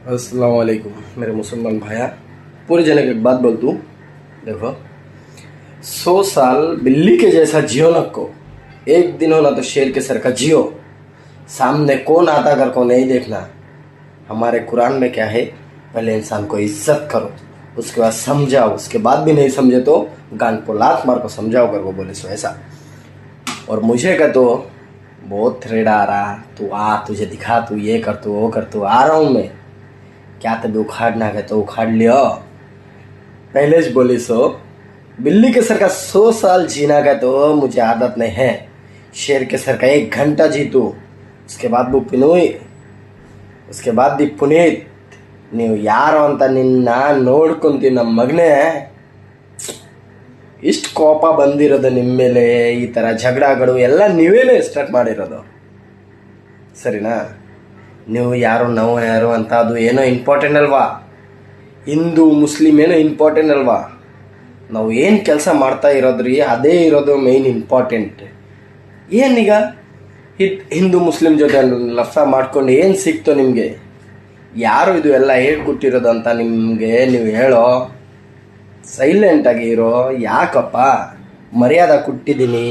अस्सलाम वालेकुम मेरे मुसलमान भाया। पूरे जने को एक बात बोल दूँ, देखो 100 साल बिल्ली के जैसा जियो न को, एक दिन हो ना तो शेर के सर का जियो। सामने कौन आता कर को नहीं देखना। हमारे कुरान में क्या है, पहले इंसान को इज्जत करो, उसके बाद समझाओ, उसके बाद भी नहीं समझे तो गान को लात मार को समझाओ कर, वो बोले सो ऐसा। और मुझे का तो बहुत थ्रेड आ रहा, तू आ, तुझे दिखा, तू ये कर, तू वो कर, तू आ रहा हूँ मैं। क्या तभी उखाड़ना है तो उखाड़ लियो। पहले ही बोली सो, बिल्ली के सर का 100 साल जीना का तो मुझे आदत नहीं है। शेर के सर का 1 घंटा जीतू, उसके बाद वो पिनोई, उसके बाद दी ಪುನೀತ್ ನೀವು ಯಾರು ಅಂತ ನಿನ್ನ ನೋಡ್ಕೊಂತೀವಿ ನಮ್ಮ ಮಗನೇ. ಇಷ್ಟು ಕೋಪ ಬಂದಿರೋದು ನಿಮ್ಮ ಮೇಲೆ, ಈ ಥರ ಜಗಳಗಳು ಎಲ್ಲ ನೀವೇನೇ ಸ್ಟಾರ್ಟ್ ಮಾಡಿರೋದು, ಸರಿನಾ? ನೀವು ಯಾರು ನಾವು ಯಾರು ಅಂತ ಅದು ಏನೋ ಇಂಪಾರ್ಟೆಂಟ್ ಅಲ್ವಾ? ಹಿಂದೂ ಮುಸ್ಲಿಮ್ ಏನೋ ಇಂಪಾರ್ಟೆಂಟ್ ಅಲ್ವಾ? ನಾವು ಏನು ಕೆಲಸ ಮಾಡ್ತಾ ಇರೋದ್ರಿ ಅದೇ ಇರೋದು ಮೇಯ್ನ್ ಇಂಪಾರ್ಟೆಂಟ್. ಏನೀಗ ಹಿಂದೂ ಮುಸ್ಲಿಮ್ ಜೊತೆ ಲಫ್ಸ ಮಾಡ್ಕೊಂಡು ಏನು ಸಿಕ್ತೋ ನಿಮಗೆ? ಯಾರು ಇದು ಎಲ್ಲ ಹೇಳ್ಕೊಟ್ಟಿರೋದು ಅಂತ ನಿಮಗೆ ನೀವು ಹೇಳೋ. ಸೈಲೆಂಟಾಗಿ ಇರೋ. ಯಾಕಪ್ಪ ಮರ್ಯಾದೆ ಕೊಟ್ಟಿದ್ದೀನಿ,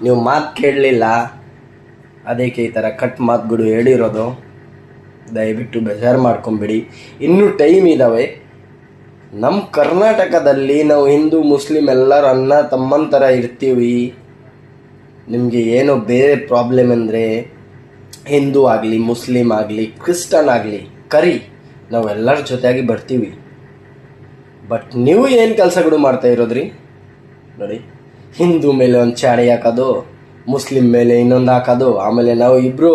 ನೀವು ಮಾತು ಕೇಳಲಿಲ್ಲ, ಅದಕ್ಕೆ ಈ ಥರ ಕಟ್ ಮಾತುಗಳು ಹೇಳಿರೋದು. ದಯವಿಟ್ಟು ಬೇಜಾರು ಮಾಡ್ಕೊಂಬಿಡಿ, ಇನ್ನೂ ಟೈಮ್ ಇದ್ದಾವೆ. ನಮ್ಮ ಕರ್ನಾಟಕದಲ್ಲಿ ನಾವು ಹಿಂದೂ ಮುಸ್ಲಿಮ್ ಎಲ್ಲರೂ ಅಣ್ಣ ತಮ್ಮನ ಥರ ಇರ್ತೀವಿ. ನಿಮಗೆ ಏನೋ ಬೇರೆ ಪ್ರಾಬ್ಲಮ್ ಅಂದರೆ ಹಿಂದೂ ಆಗಲಿ ಮುಸ್ಲಿಮ್ ಆಗಲಿ ಕ್ರಿಶ್ಚನ್ ಆಗಲಿ ಕರಿ, ನಾವೆಲ್ಲರ ಜೊತೆಯಾಗಿ ಬರ್ತೀವಿ. ಬಟ್ ನೀವು ಏನು ಕೆಲಸಗಳು ಮಾಡ್ತಾ ಇರೋದ್ರಿ ನೋಡಿ, ಹಿಂದೂ ಮೇಲೆ ಒಂದು ಚಾಡಿ ಹಾಕೋದು, ಮುಸ್ಲಿಮ್ ಮೇಲೆ ಇನ್ನೊಂದು ಹಾಕೋದು, ಆಮೇಲೆ ನಾವು ಇಬ್ಬರು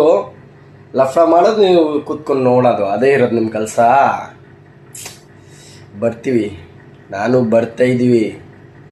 ಲಫ್ರ ಮಾಡೋದು, ನೀವು ಕೂತ್ಕೊಂಡು ನೋಡೋದು, ಅದೇ ಇರೋದು ನಿಮ್ಮ ಕೆಲಸ. ಬರ್ತೀವಿ, ನಾನು ಬರ್ತಾ ಇದ್ದೀವಿ.